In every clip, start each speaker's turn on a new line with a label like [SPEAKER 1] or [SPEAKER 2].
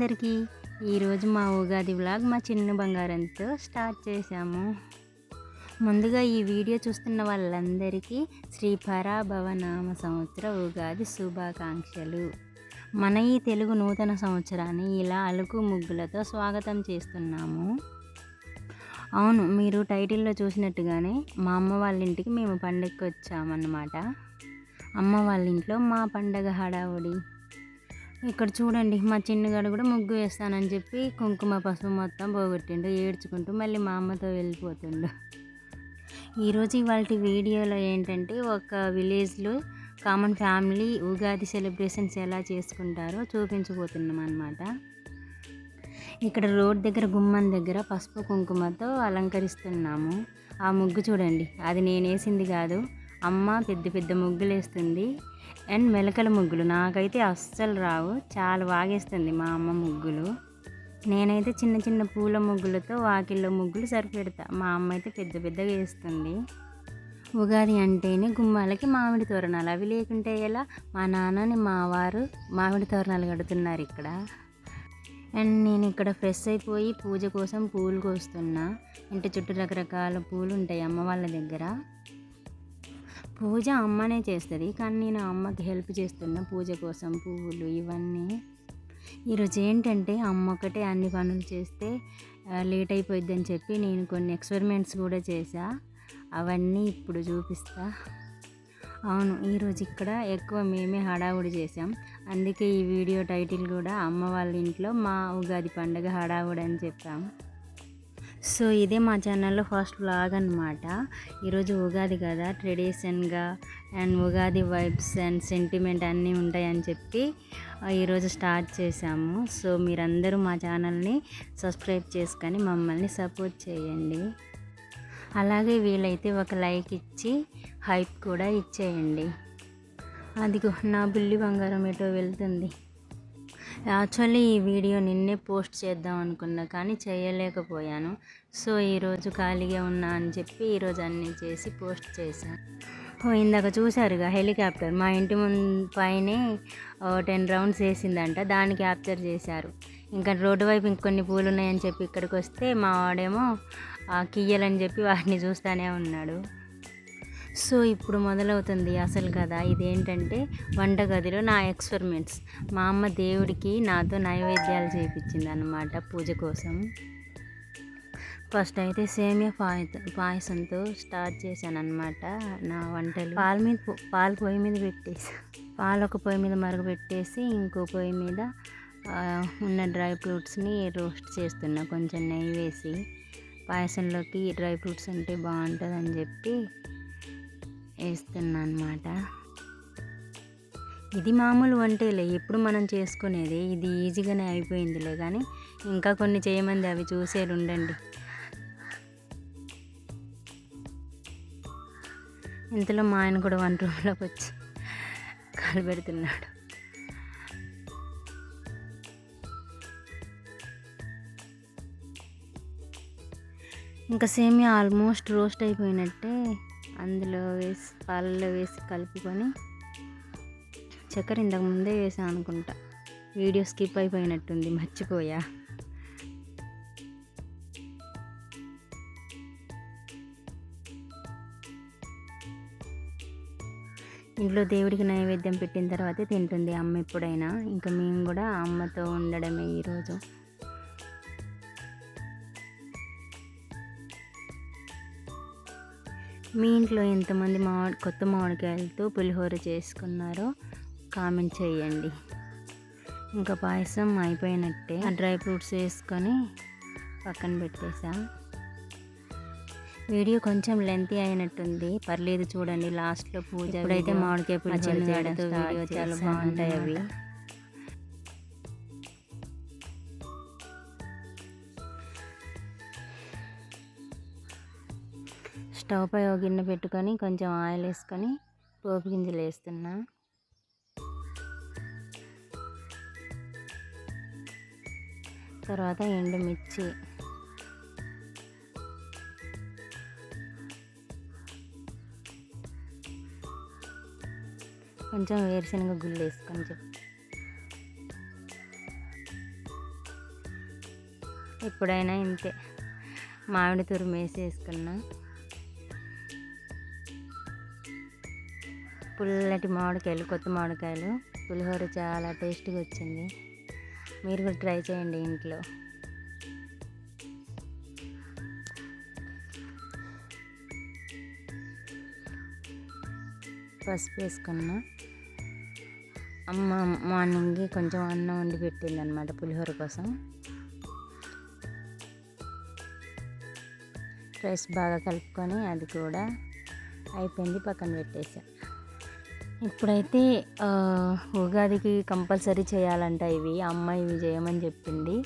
[SPEAKER 1] అందరికీ. ఈరోజు మా ఉగాది వ్లాగ్ మా చిన్న బంగారంతో స్టార్ట్ చేశాము. ముందుగా ఈ వీడియో చూస్తున్న వాళ్ళందరికీ శ్రీ పరాభవనామ సంవత్సర ఉగాది శుభాకాంక్షలు. మన ఈ తెలుగు నూతన సంవత్సరాన్ని ఇలా అలుకు ముగ్గులతో స్వాగతం చేస్తున్నాము. అవును, మీరు టైటిల్లో చూసినట్టుగానే మా అమ్మ వాళ్ళ ఇంటికి మేము పండగకి వచ్చామన్నమాట. అమ్మ వాళ్ళ ఇంట్లో మా పండగ హడావుడి. ఇక్కడ చూడండి, మా చిన్నగాడు కూడా ముగ్గు వేస్తానని చెప్పి కుంకుమ పసుపు మొత్తం పోగొట్టిండు. ఏడ్చుకుంటూ మళ్ళీ మా అమ్మతో వెళ్ళిపోతుండు. ఈరోజు ఇవాళ వీడియోలో ఏంటంటే, ఒక విలేజ్లో కామన్ ఫ్యామిలీ ఉగాది సెలబ్రేషన్స్ ఎలా చేసుకుంటారో చూపించబోతున్నాం అన్నమాట. ఇక్కడ రోడ్ దగ్గర గుమ్మం దగ్గర పసుపు కుంకుమతో అలంకరిస్తున్నాము. ఆ ముగ్గు చూడండి, అది నేను వేసింది కాదు, అమ్మ పెద్ద పెద్ద ముగ్గులు వేస్తుంది. అండ్ మెలకల ముగ్గులు నాకైతే అస్సలు రావు, చాలా బాగేస్తుంది మా అమ్మ ముగ్గులు. నేనైతే చిన్న చిన్న పూల ముగ్గులతో వాకిల్లో ముగ్గులు సరిపెడతా, మా అమ్మ అయితే పెద్ద పెద్దగా వేస్తుంది. ఉగాది అంటేనే గుమ్మాలకి మామిడి తోరణాలు, అవి లేకుంటే ఎలా? మా నాన్నని మా వారు మామిడి తోరణాలు కడుతున్నారు ఇక్కడ. అండ్ నేను ఇక్కడ ఫ్రెష్ అయిపోయి పూజ కోసం పూలు కోస్తున్నా. ఇంటి చుట్టూ రకరకాల పూలు ఉంటాయి అమ్మ వాళ్ళ దగ్గర. పూజ అమ్మనే చేస్తుంది, కానీ నేను అమ్మకి హెల్ప్ చేస్తున్నా పూజ కోసం పువ్వులు ఇవన్నీ. ఈరోజు ఏంటంటే, అమ్మ ఒకటే అన్ని పనులు చేస్తే లేట్ అయిపోయిద్దని చెప్పి నేను కొన్ని ఎక్స్పెరిమెంట్స్ కూడా చేశా. అవన్నీ ఇప్పుడు చూపిస్తా. అవును, ఈరోజు ఇక్కడ ఎక్కువ మేమే హడావుడి చేసాం. అందుకే ఈ వీడియో టైటిల్ కూడా అమ్మ వాళ్ళ ఇంట్లో మా ఉగాది పండుగ హడావుడి అని చెప్పాం. సో ఇదే మా ఛానల్లో ఫస్ట్ వ్లాగ్ అనమాట. ఈరోజు ఉగాది కదా, ట్రెడిషన్గా and Ugadi vibes and sentiment అన్నీ ఉంటాయని చెప్పి ఈరోజు స్టార్ట్ చేశాము. సో మీరందరూ మా ఛానల్ని సబ్స్క్రైబ్ చేసుకొని మమ్మల్ని సపోర్ట్ చేయండి. అలాగే వీలైతే ఒక లైక్ ఇచ్చి హైప్ కూడా ఇచ్చేయండి. అదిగో నా బుల్లి బంగారం ఎటో వెళ్తుంది. యాక్చువల్లీ ఈ వీడియో నిన్నే పోస్ట్ చేద్దాం అనుకున్నా, కానీ చేయలేకపోయాను. సో ఈరోజు ఖాళీగా ఉన్నా అని చెప్పి ఈరోజు అన్నీ చేసి పోస్ట్ చేశాను. ఇందాక చూసారుగా హెలికాప్టర్ మా ఇంటి పైనే 10 రౌండ్స్ వేసిందంట, దాన్ని క్యాప్చర్ చేశారు. ఇంకా రోడ్డు వైపు ఇంకొన్ని పూలు ఉన్నాయని చెప్పి ఇక్కడికి వస్తే మా వాడేమో కియ్యాలని చెప్పి వాటిని చూస్తూనే ఉన్నాడు. సో ఇప్పుడు మొదలవుతుంది అసలు కదా. ఇదేంటంటే వంటగదిలో నా ఎక్స్పెరిమెంట్స్. మా అమ్మ దేవుడికి నాతో నైవేద్యాలు చేయించింది అన్నమాట పూజ కోసం. ఫస్ట్ అయితే సేమియా పాయసంతో స్టార్ట్ చేశాను అనమాట నా వంటలు. పాలు పొయ్యి మీద పెట్టేసి, పాలు ఒక పొయ్యి మీద మరగబెట్టేసి ఇంకో పొయ్యి మీద ఉన్న డ్రై ఫ్రూట్స్ని రోస్ట్ చేస్తున్నా, కొంచెం నెయ్యి వేసి. పాయసంలోకి డ్రై ఫ్రూట్స్ అంటే బాగుంటుందని చెప్పి వేస్తున్నా అనమాట. ఇది మామూలు వంటేలే, ఎప్పుడు మనం చేసుకునేది. ఇది ఈజీగానే అయిపోయిందిలే, కానీ ఇంకా కొన్ని చేయమంది, అవి చూసేది ఉండండి. ఇంతలో మా ఆయన కూడా వంట రూమ్లోకి వచ్చి కాలు పెడుతున్నాడు. ఇంకా సేమియా ఆల్మోస్ట్ రోస్ట్ అయిపోయినట్టే. అందులో వేసి పాలల్లో వేసి కలుపుకొని, చక్కెర ఇంతకు ముందే వేసాను అనుకుంటా, వీడియో స్కిప్ అయిపోయినట్టుంది, మర్చిపోయా. ఇంట్లో దేవుడికి నైవేద్యం పెట్టిన తర్వాతే తింటుంది అమ్మ ఎప్పుడైనా. ఇంకా మేము కూడా అమ్మతో ఉండడమే ఈరోజు. మీ ఇంట్లో ఎంతమంది కొత్త మామిడికాయలతో పులిహోర చేసుకున్నారో కామెంట్ చేయండి. ఇంకా పాయసం అయిపోయినట్టే. ఆ డ్రై ఫ్రూట్స్ వేసుకొని పక్కన పెట్టేసా. వీడియో కొంచెం లెంతీ అయినట్టుంది, పర్లేదు చూడండి. లాస్ట్లో పూజ, ఇప్పుడైతే మామిడికాయ పులిహోర చేయడంతో వీడియో చాలా బాగుంటాయి అవి. స్టవ్ పై ఒక గిన్నె పెట్టుకొని కొంచెం ఆయిల్ వేసుకొని పోపు గింజలు వేస్తున్నా. తర్వాత ఎండుమిర్చి, కొంచెం వేరుశనగ గుళ్ళు వేసుకొని ఎప్పుడైనా ఇంతే, మామిడి తురుము వేసుకున్నా. పుల్లటి మామిడికాయలు, కొత్త మామిడికాయలు, పులిహోర చాలా టేస్ట్గా వచ్చింది. మీరు కూడా ట్రై చేయండి ఇంట్లో. పసుపు వేసుకున్నా. అమ్మ మార్నింగ్ కొంచెం అన్నం వండి పెట్టింది అనమాట పులిహోర కోసం. రైస్ బాగా కలుపుకొని అది కూడా అయిపోయింది, పక్కన పెట్టేసా. ఇప్పుడైతే ఉగాదికి కంపల్సరీ చేయాలంట ఇవి. అమ్మ ఇవి చేయమని చెప్పింది.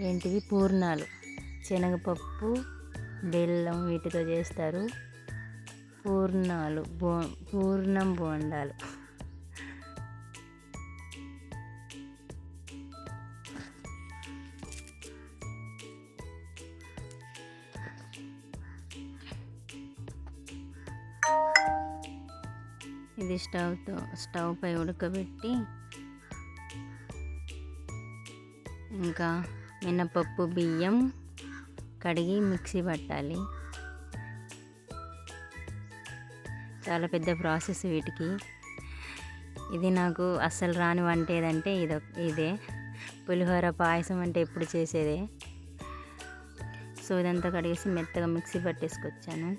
[SPEAKER 1] ఏంటివి పూర్ణాలు, శనగపప్పు, బెల్లం వీటితో చేస్తారు. పూర్ణాలు, పూర్ణం బోండాలు. ఇది స్టవ్ పై ఉడకబెట్టి ఇంకా మినపప్పు, బియ్యం కడిగి మిక్సీ పట్టాలి. చాలా పెద్ద ప్రాసెస్ వీటికి. ఇది నాకు అస్సలు రాని వంట ఏదంటే ఇదే. పులిహోర, పాయసం అంటే ఎప్పుడు చేసేదే. సో ఇదంతా కడిగేసి మెత్తగా మిక్సీ పట్టేసుకొచ్చాను.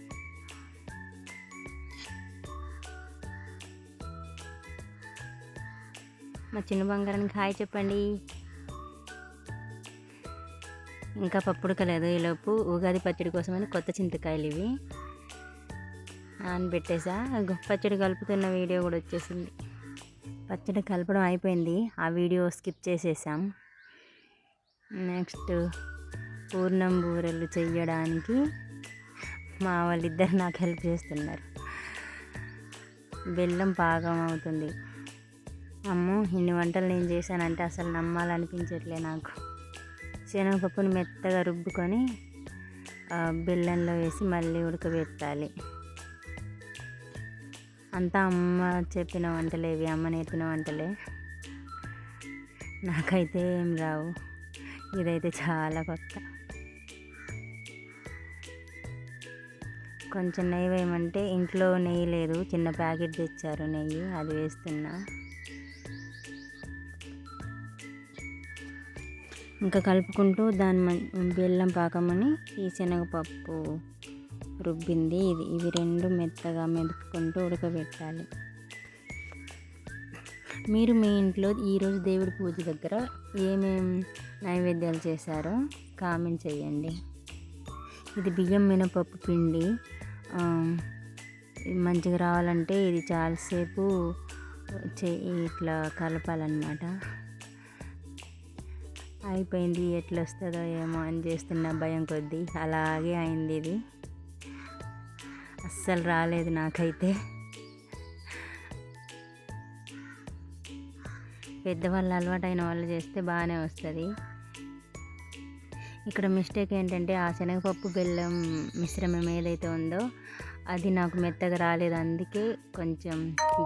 [SPEAKER 1] మా చిన్న బంగారానికి హాయ్ చెప్పండి. ఇంకా పప్పు ఉడకలేదు. ఈలోపు ఉగాది పచ్చడి కోసమని కొత్త చింతకాయలు ఇవి నానబెట్టేసా. పచ్చడి కలుపుతున్న వీడియో కూడా వచ్చేసింది. పచ్చడి కలపడం అయిపోయింది, ఆ వీడియో స్కిప్ చేసేసాం. నెక్స్ట్ పూర్ణం బూరెలు చెయ్యడానికి మా వాళ్ళిద్దరు నాకు హెల్ప్ చేస్తున్నారు. బెల్లం పాకం అవుతుంది. అమ్మో, ఇన్ని వంటలు నేను చేశానంటే అసలు నమ్మాలనిపించట్లే నాకు. శనగపప్పుని మెత్తగా రుబ్బుకొని బెల్లంలో వేసి మళ్ళీ ఉడకబెట్టాలి. అంతా అమ్మ చెప్పిన వంటలే ఇవి, అమ్మ నేర్పిన వంటలే. నాకైతే ఏం రావు. ఇదైతే చాలా కొత్త. కొంచెం నెయ్యి వేయమంటే ఇంట్లో నెయ్యి లేదు, చిన్న ప్యాకెట్ తెచ్చారు నెయ్యి, అది వేస్తున్నా. ఇంకా కలుపుకుంటూ బెల్లం పాకమని ఈ శనగపప్పు రుబ్బింది ఇవి రెండు మెత్తగా మెదుపుకుంటూ ఉడకబెట్టాలి. మీరు మీ ఇంట్లో ఈరోజు దేవుడి పూజ దగ్గర ఏమేం నైవేద్యాలు చేశారో కామెంట్ చేయండి. ఇది బియ్యం మినపప్పు పిండి. మంచిగా రావాలంటే ఇది చాలాసేపు ఇట్లా కలపాలన్నమాట. అయిపోయింది, ఎట్లా వస్తుందో ఏమో అని చేస్తున్న భయం కొద్దీ అలాగే అయింది. ఇది అస్సలు రాలేదు నాకైతే. పెద్దవాళ్ళు, అలవాటైన వాళ్ళు చేస్తే బాగానే వస్తుంది. ఇక్కడ మిస్టేక్ ఏంటంటే ఆ శనగపప్పు బెల్లం మిశ్రమం ఏదైతే ఉందో అది నాకు మెత్తగా రాలేదు, అందుకే కొంచెం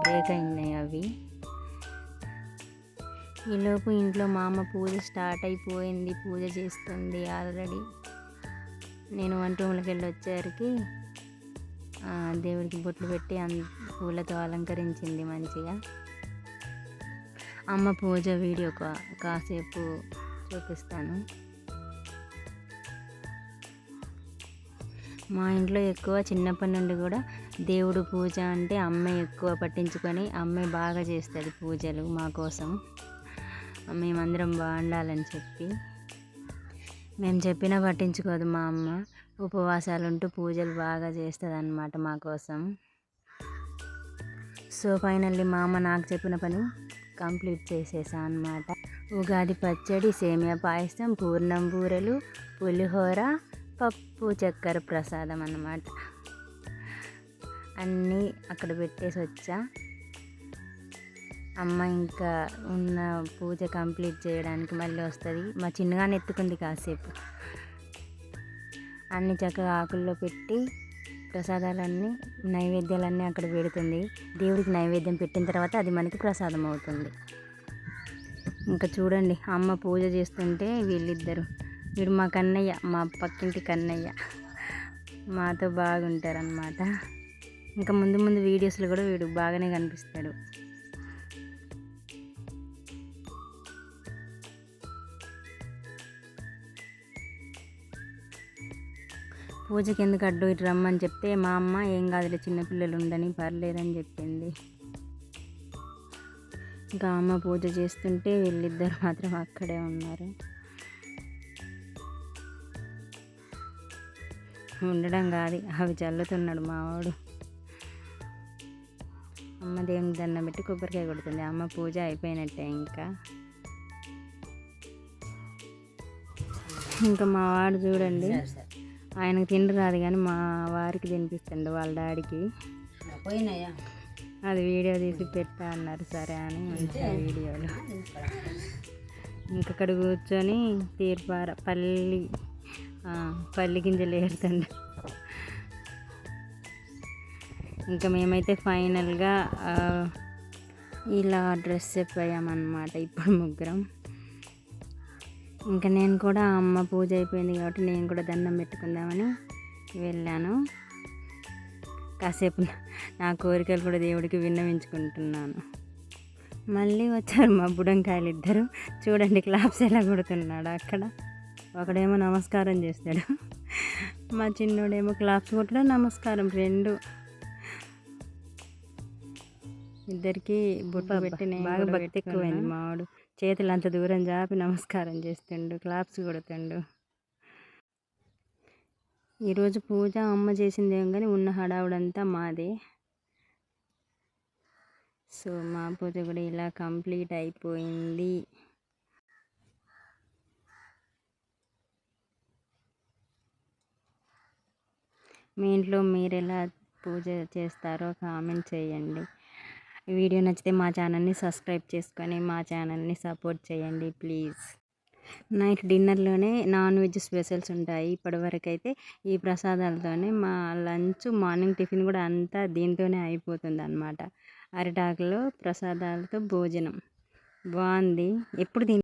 [SPEAKER 1] బ్రేక్ అయినాయి అవి. ఈలోపు ఇంట్లో మా అమ్మ పూజ స్టార్ట్ అయిపోయింది, పూజ చేస్తుంది ఆల్రెడీ. నేను వంట రూమ్లోకి వెళ్ళి వచ్చేసరికి దేవుడికి బొట్లు పెట్టి పూలతో అలంకరించింది మంచిగా. అమ్మ పూజ వీడియో కాసేపు చూపిస్తాను. మా ఇంట్లో ఎక్కువ చిన్నప్పటి నుండి కూడా దేవుడు పూజ అంటే అమ్మే ఎక్కువ పట్టించుకొని అమ్మే బాగా చేస్తుంది పూజలు మా కోసం. మేమందరం బాగుండాలని చెప్పి. మేము చెప్పినా పట్టించుకోదు మా అమ్మ. ఉపవాసాలు ఉంటూ పూజలు బాగా చేస్తుంది అన్నమాట మా కోసం. సో ఫైనల్లీ మా అమ్మ నాకు చెప్పిన పని కంప్లీట్ చేసేసా అన్నమాట. ఉగాది పచ్చడి, సేమియా పాయసం, పూర్ణం బూరెలు, పులిహోర, పప్పు చక్కెర ప్రసాదం అన్నమాట. అన్నీ అక్కడ పెట్టేసి వచ్చా. అమ్మ ఇంకా ఉన్న పూజ కంప్లీట్ చేయడానికి మళ్ళీ వస్తుంది. మా చిన్నగానే ఎత్తుకుంది కాసేపు. అన్ని చక్కగా ఆకుల్లో పెట్టి ప్రసాదాలన్నీ, నైవేద్యాలన్నీ అక్కడ పెడుతుంది. దేవుడికి నైవేద్యం పెట్టిన తర్వాత అది మనకి ప్రసాదం అవుతుంది. ఇంకా చూడండి అమ్మ పూజ చేస్తుంటే వీళ్ళిద్దరు, వీడు మా కన్నయ్య, మా పక్కింటి కన్నయ్య, మాతో బాగుంటారనమాట. ఇంకా ముందు ముందు వీడియోస్లో కూడా వీడు బాగానే కనిపిస్తాడు. పూజకి ఎందుకు అడ్డు ఇటు రమ్మని చెప్తే మా అమ్మ ఏం కాదులే చిన్నపిల్లలు ఉండని పర్లేదని చెప్పింది. ఇంకా అమ్మ పూజ చేస్తుంటే వీళ్ళిద్దరు మాత్రం అక్కడే ఉన్నారు. ఉండడం కాదు, అవి చల్లుతున్నాడు మావాడు. అమ్మ దేవునికి దండం పెట్టి కొబ్బరికాయ కొడుతుంది. అమ్మ పూజ అయిపోయినట్టే. ఇంకా మా వాడు చూడండి, ఆయనకు తిండి రాదు కానీ మా వారికి తినిపిస్తుండు వాళ్ళ డాడీకి. అది వీడియో తీసి పెట్టా అన్నారు, సరే అని మంచిగా వీడియోలో. ఇంకక్కడ కూర్చొని తీర్పార పల్లి గింజలు ఏరుతుండు. ఇంకా మేమైతే ఫైనల్గా ఇలా డ్రెస్ చెప్పామన్నమాట ఇప్పుడు ముగ్గురం. ఇంకా నేను కూడా అమ్మ పూజ అయిపోయింది కాబట్టి నేను కూడా దండం పెట్టుకుందామని వెళ్ళాను. కాసేపు నా కోరికలు కూడా దేవుడికి విన్నవించుకుంటున్నాను. మళ్ళీ వచ్చారు మా బుడంకాయలు ఇద్దరు. చూడండి క్లాప్స్ ఎలా కొడుతున్నాడు. అక్కడ ఒకడేమో నమస్కారం చేస్తాడు, మా చిన్నోడేమో క్లాప్స్ కొట్టడం నమస్కారం రెండు. ఇద్దరికి బొట్టు పెట్టి బాగా భక్తి ఎక్కువైంది. మావాడు చేతులు అంత దూరం చాపి నమస్కారం చేస్తుండు, క్లాప్స్ కొడుతుండు. ఈరోజు పూజ అమ్మ చేసిందేం కానీ ఉన్న హడావుడంతా మాదే. సో మా పూజ కూడా ఇలా కంప్లీట్ అయిపోయింది. మీ ఇంట్లో మీరు ఎలా పూజ చేస్తారో కామెంట్ చేయండి. ఈ వీడియో నచ్చితే మా ఛానల్ని సబ్స్క్రైబ్ చేసుకొని మా ఛానల్ని సపోర్ట్ చేయండి ప్లీజ్. నైట్ డిన్నర్లోనే నాన్ వెజ్ స్పెషల్స్ ఉంటాయి. ఇప్పటివరకు అయితే ఈ ప్రసాదాలతోనే మా లంచ్, మార్నింగ్ టిఫిన్ కూడా అంతా దీంతోనే అయిపోతుంది అన్నమాట. అరిటాకులో ప్రసాదాలతో భోజనం బాగుంది. ఎప్పుడు